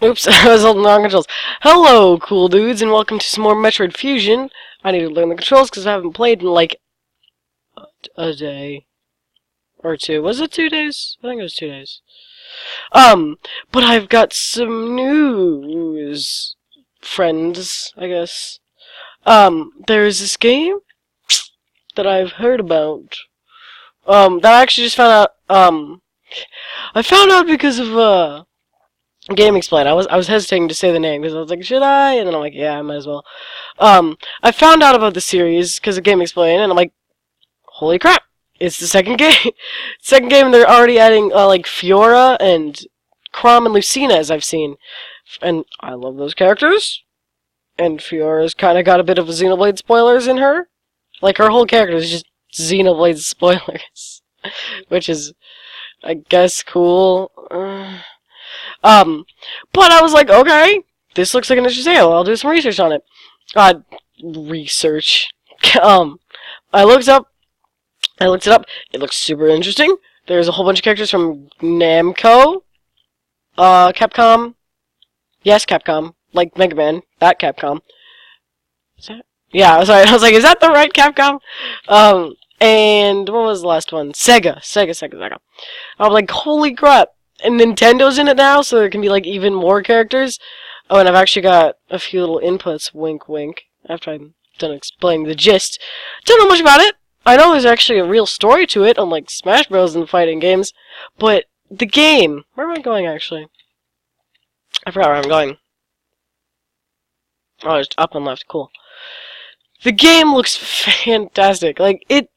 Oops, I was holding the wrong controls. Hello, cool dudes, and welcome to some more Metroid Fusion. I need to learn the controls because I haven't played in like a day or two. Was it 2 days? I think it was 2 days. But I've got some news, friends, I guess. There's this game that I've heard about. That I actually just found out. I found out because of Game Explain. I was hesitating to say the name because I was like, should I? And then I'm like, yeah, I might as well. I found out about the series because of Game Explain, and I'm like, holy crap! It's the second game. Second game, they're already adding like Fiora and Chrom and Lucina, as I've seen, and I love those characters. And Fiora's kind of got a bit of a Xenoblade spoilers in her. Like her whole character is just Xenoblade spoilers, which is, I guess, cool. But I was like, okay, this looks like an interesting game. I'll do some research on it. Research. I looked it up. It looks super interesting. There's a whole bunch of characters from Namco, Capcom. Yes, Capcom. Like Mega Man. That Capcom. Is that? Yeah, sorry. I was like, is that the right Capcom? And what was the last one? Sega. Sega. I was like, holy crap. And Nintendo's in it now, so there can be like even more characters. Oh, and I've actually got a few little inputs, wink wink, after I'm done explaining the gist. Don't know much about it. I know there's actually a real story to it, unlike Smash Bros. And fighting games, but the game... Where am I going, actually? I forgot where I'm going. Oh, it's up and left, cool. The game looks fantastic. Like, it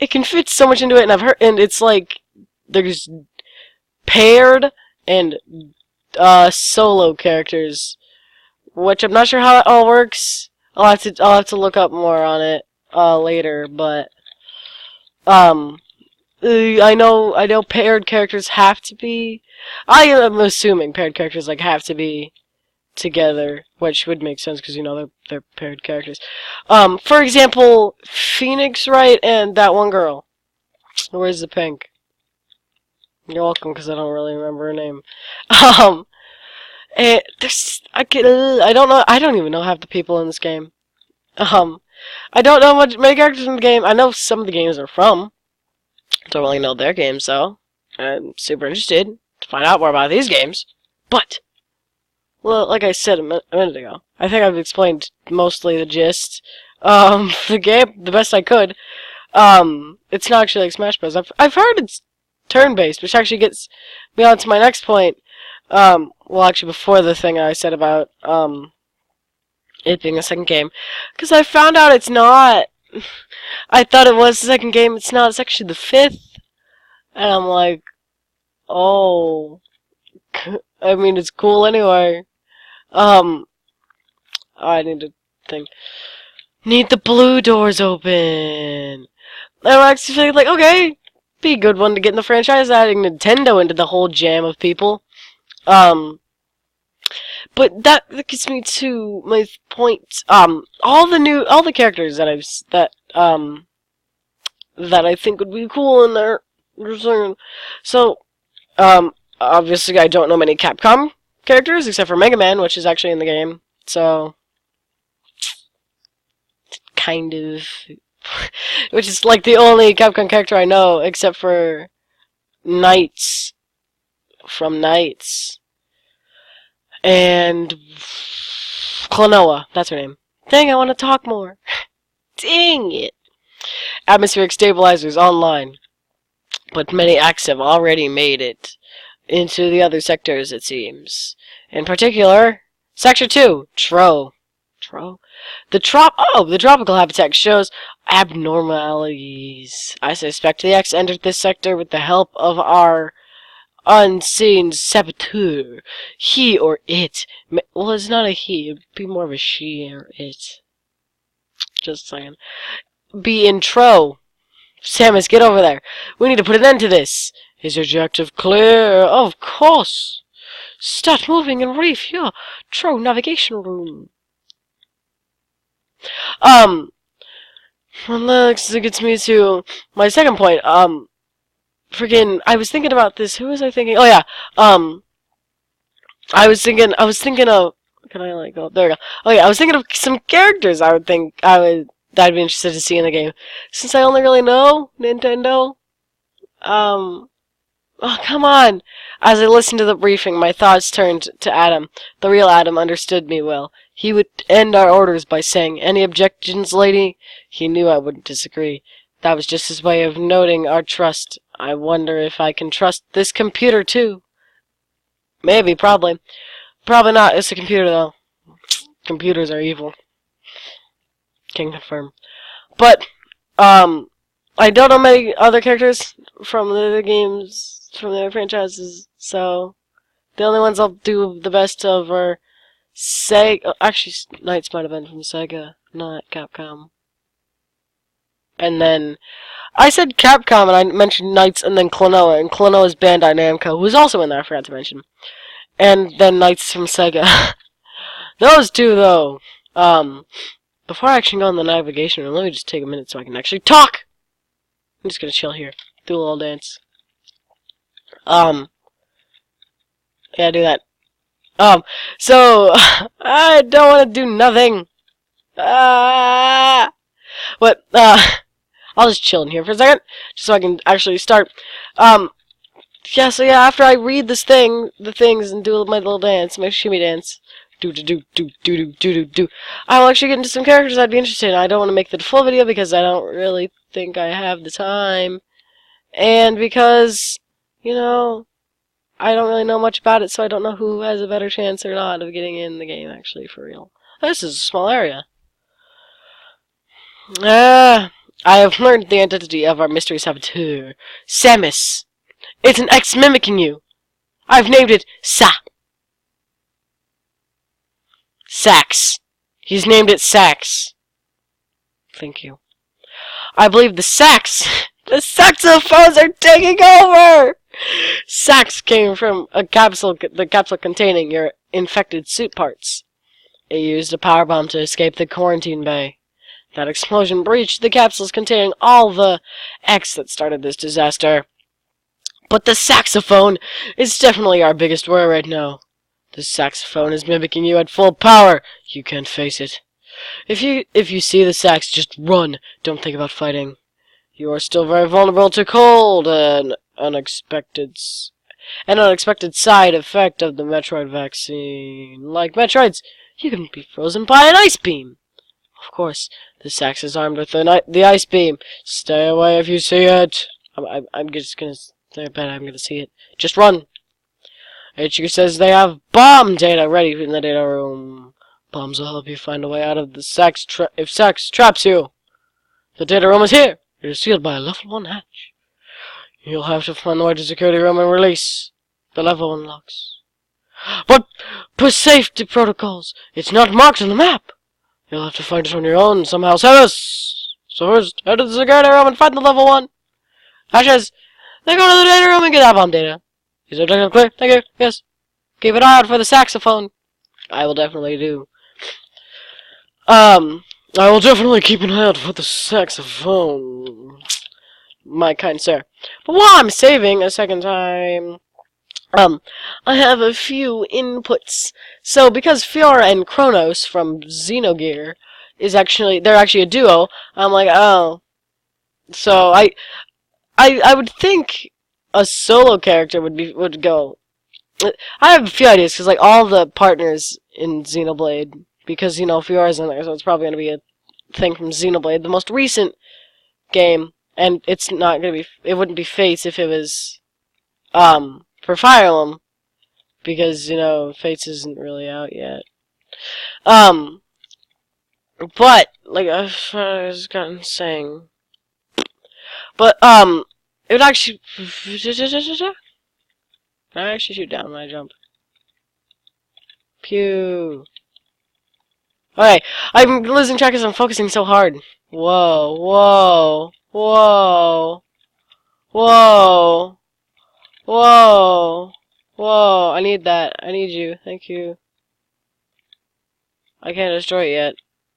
can fit so much into it, and I've heard... And it's like... There's paired and solo characters, which I'm not sure how it all works. I'll have to look up more on it later, but I know paired characters have to be. I am assuming paired characters like have to be together, which would make sense because you know they're paired characters. For example, Phoenix Wright and that one girl. Where's the pink? You're welcome, because I don't really remember her name. And there's I don't even know half the people in this game. I don't know many characters in the game. I know some of the games are from. Don't really know their games though. I'm super interested to find out more about these games. But, well, like I said a minute ago, I think I've explained mostly the gist. The game the best I could. It's not actually like Smash Bros. I've heard it's turn-based, which actually gets me on to my next point. Well, actually, before the thing I said about it being a second game, because I found out it's not. I thought it was the second game. It's not. It's actually the fifth, and I'm like, oh. I mean, it's cool anyway. I need to think. Need the blue doors open. I'm actually feeling like, okay, be a good one to get in the franchise, adding Nintendo into the whole jam of people. But that gets me to my point. All the characters that I think would be cool in there. So, obviously I don't know many Capcom characters except for Mega Man, which is actually in the game. So, kind of. Which is like the only Capcom character I know, except for Knights from Knights. And Klonoa, that's her name. Dang, I want to talk more. Dang it. Atmospheric stabilizers online. But many acts have already made it into the other sectors, it seems. In particular, Sector 2, Tro. The tropical habitat shows abnormalities. I suspect the X entered this sector with the help of our unseen saboteur. He or it. Well, it's not a he. It'd be more of a she or it. Just saying. Be in Tro. Samus, get over there. We need to put an end to this. Is your objective clear? Of course. Start moving and refuel. Tro navigation room. Well, next it gets me to my second point. Freaking, I was thinking about this. Who was I thinking? Oh yeah. I was thinking of. Can I like go? There we go. Oh yeah, I was thinking of some characters I would think that I'd be interested to see in the game. Since I only really know Nintendo, um, oh, come on! As I listened to the briefing, my thoughts turned to Adam. The real Adam understood me well. He would end our orders by saying, "Any objections, lady?" He knew I wouldn't disagree. That was just his way of noting our trust. I wonder if I can trust this computer, too. Maybe, probably. Probably not. It's a computer, though. Computers are evil. Can confirm. But, I don't know many other characters from the other games, from the other franchises, so the only ones I'll do the best of are Sega. Actually, Knights might have been from Sega, not Capcom. And then I said Capcom, and I mentioned Knights, and then Klonoa, and Klonoa's Bandai Namco, who's also in there. I forgot to mention. And then Knights from Sega. Those two, though. Before I actually go on the navigation room, let me just take a minute so I can actually talk. I'm just gonna chill here, do a little dance. Yeah, do that. So I don't want to do nothing. Ah, but I'll just chill in here for a second, just so I can actually start. Yeah. So yeah, after I read the things, and do my little dance, my shimmy dance, do. I will actually get into some characters I'd be interested in. I don't want to make the full video because I don't really think I have the time, and because you know. I don't really know much about it, so I don't know who has a better chance or not of getting in the game, actually, for real. This is a small area. I have learned the identity of our mystery saboteur. Samus. It's an X mimicking you. I've named it Sax. He's named it Sax. Thank you. I believe the saxophones are taking over! Sax came from the capsule containing your infected suit parts. It used a power bomb to escape the quarantine bay. That explosion breached the capsules containing all the X that started this disaster. But the saxophone is definitely our biggest worry right now. The saxophone is mimicking you at full power. You can't face it. If you see the sax, just run. Don't think about fighting. You are still very vulnerable to cold and an unexpected side effect of the Metroid vaccine. Like Metroids, you can be frozen by an ice beam. Of course, the sax is armed with the ice beam. Stay away if you see it. I'm just gonna. I bet I'm gonna see it. Just run. HQ says they have bomb data ready in the data room. Bombs will help you find a way out of the sax if sax traps you. The data room is here. It is sealed by a level 1 hatch. You'll have to find the way to the security room and release the level unlocks. But for safety protocols, it's not marked on the map. You'll have to find it on your own somehow. Samus! So first, head to the security room and find the level 1 hatches. Then go to the data room and get that bomb data. Is that clear? Thank you. Yes. Keep an eye out for the saxophone. I will definitely do. I will definitely keep an eye out for the saxophone, my kind sir. But while I'm saving a second time, I have a few inputs. So because Fiora and Kronos from Xenogear they're actually a duo, I'm like, oh. So I would think a solo character would go. I have a few ideas because like all the partners in Xenoblade, because Fiora's in there, so it's probably gonna be a thing from Xenoblade, the most recent game, and it's not gonna be. It wouldn't be Fates if it was for Fire Emblem, because Fates isn't really out yet. But like I was gotten saying, but it would actually. Can I actually shoot down when I jump? Pew. Okay, I'm losing track because I'm focusing so hard. Whoa, whoa, whoa, whoa, whoa, whoa. I need that. I need you. Thank you. I can't destroy it yet.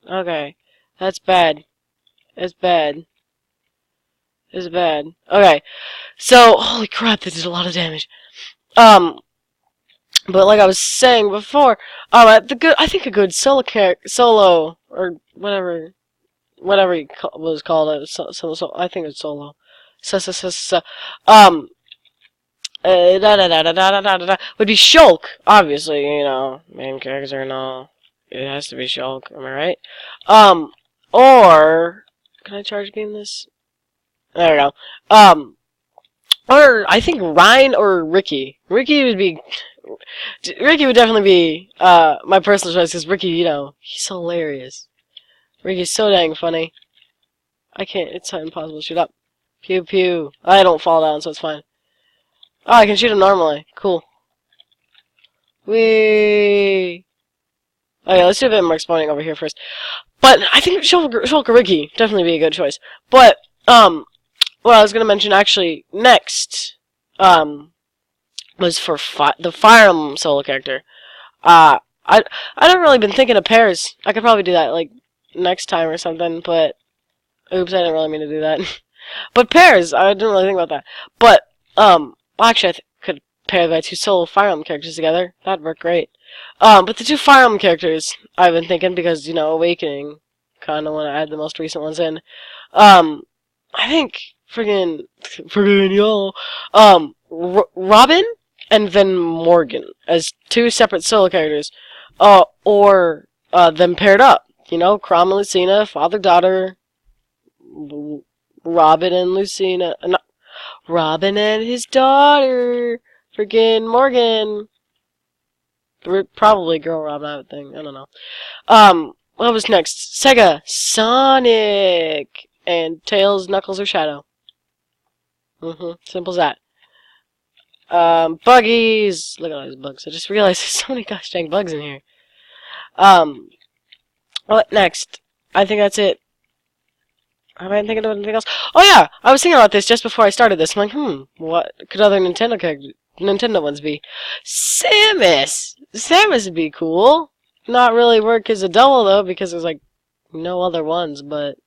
Okay, that's bad. It's bad. It's bad. Okay, so holy crap, this did a lot of damage. But like I was saying before, I think a good solo or whatever he was called, I think it's solo. Um, would be Shulk, obviously, main character and all. It has to be Shulk, am I right? Um, or can I charge game this? I don't know. Or I think Ryan or Ricky. Ricky would definitely be my personal choice because Ricky, he's hilarious. Ricky's so dang funny. I can't. It's impossible to shoot up. Pew pew. I don't fall down, so it's fine. Oh, I can shoot him normally. Cool. Whee! Okay, let's do a bit more exploring over here first. But I think Shulk or Ricky definitely be a good choice. But what I was gonna mention actually next was for the Fire Emblem solo character. I haven't really been thinking of pairs. I could probably do that like next time or something. But oops, I didn't really mean to do that. But pairs, I didn't really think about that. But well, actually, could pair the two solo Fire Emblem characters together. That'd work great. But the two Fire Emblem characters, I've been thinking because Awakening, kind of want to add the most recent ones in. I think friggin' y'all. Robin and then Morgan as two separate solo characters. Or them paired up. Chrom and Lucina, father-daughter. Robin and Lucina. Robin and his daughter. Friggin' Morgan. Probably girl Robin, I would think. I don't know. What was next? Sega, Sonic, and Tails, Knuckles, or Shadow. Simple as that. Buggies. Look at all these bugs. I just realized there's so many gosh dang bugs in here. What next? I think that's it. Am I thinking of anything else? Oh yeah, I was thinking about this just before I started this. I'm like, what could other Nintendo ones be? Samus! Samus would be cool. Not really work as a double though, because there's like no other ones, but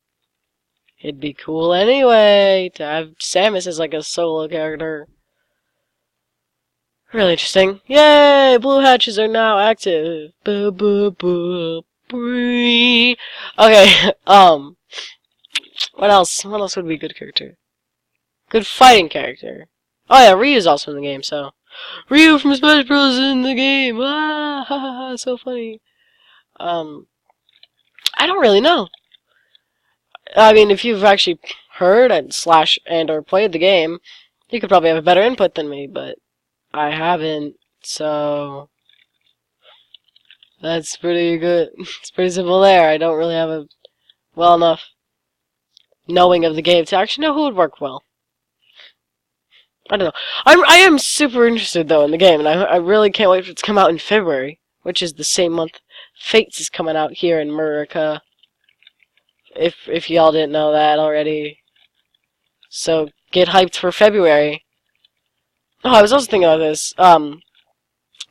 it'd be cool anyway to have Samus as like a solo character. Really interesting. Yay! Blue hatches are now active. Okay, what else? What else would be a good character? Good fighting character. Oh yeah, Ryu's also in the game, so. Ryu from Smash Bros. In the game! Ah, ha, ha, ha, so funny. I don't really know. I mean, if you've actually heard and or played the game, you could probably have a better input than me, but I haven't, so that's pretty good. It's pretty simple there. I don't really have a well enough knowing of the game to actually know who would work well. I don't know. I am super interested though in the game, and I really can't wait for it to come out in February, which is the same month Fates is coming out here in America. If y'all didn't know that already, so get hyped for February. Oh, I was also thinking about this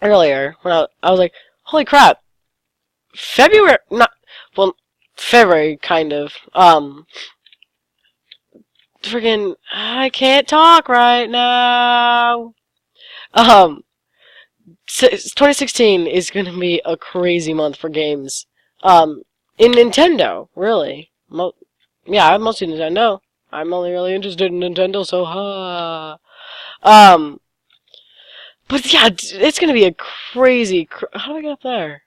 earlier when I was like, holy crap, February February kind of friggin' I can't talk right now. 2016 is gonna be a crazy month for games. In Nintendo, really. Yeah, mostly Nintendo. I'm only really interested in Nintendo, so but yeah, it's gonna be a crazy. How do I get up there?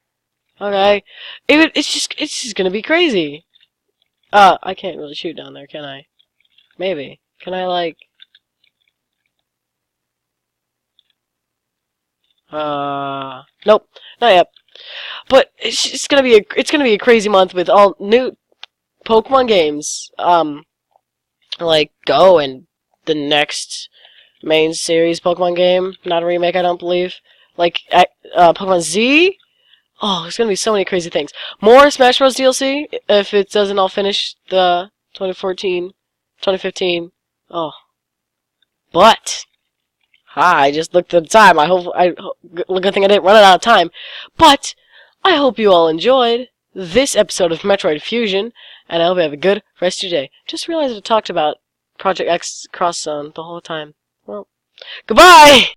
Okay, it's just gonna be crazy. I can't really shoot down there, can I? Maybe. Can I like? Nope, not yet. But it's gonna be a crazy month with all new Pokemon games. Like Go and the next main series Pokemon game, not a remake, I don't believe. Like Pokemon Z. Oh, there's gonna be so many crazy things. More Smash Bros. DLC if it doesn't all finish the 2014, 2015. Oh, but. I just looked at the time. Good thing I didn't run it out of time. But I hope you all enjoyed this episode of Metroid Fusion, and I hope you have a good rest of your day. Just realized I talked about Project X Cross Zone the whole time. Well, goodbye!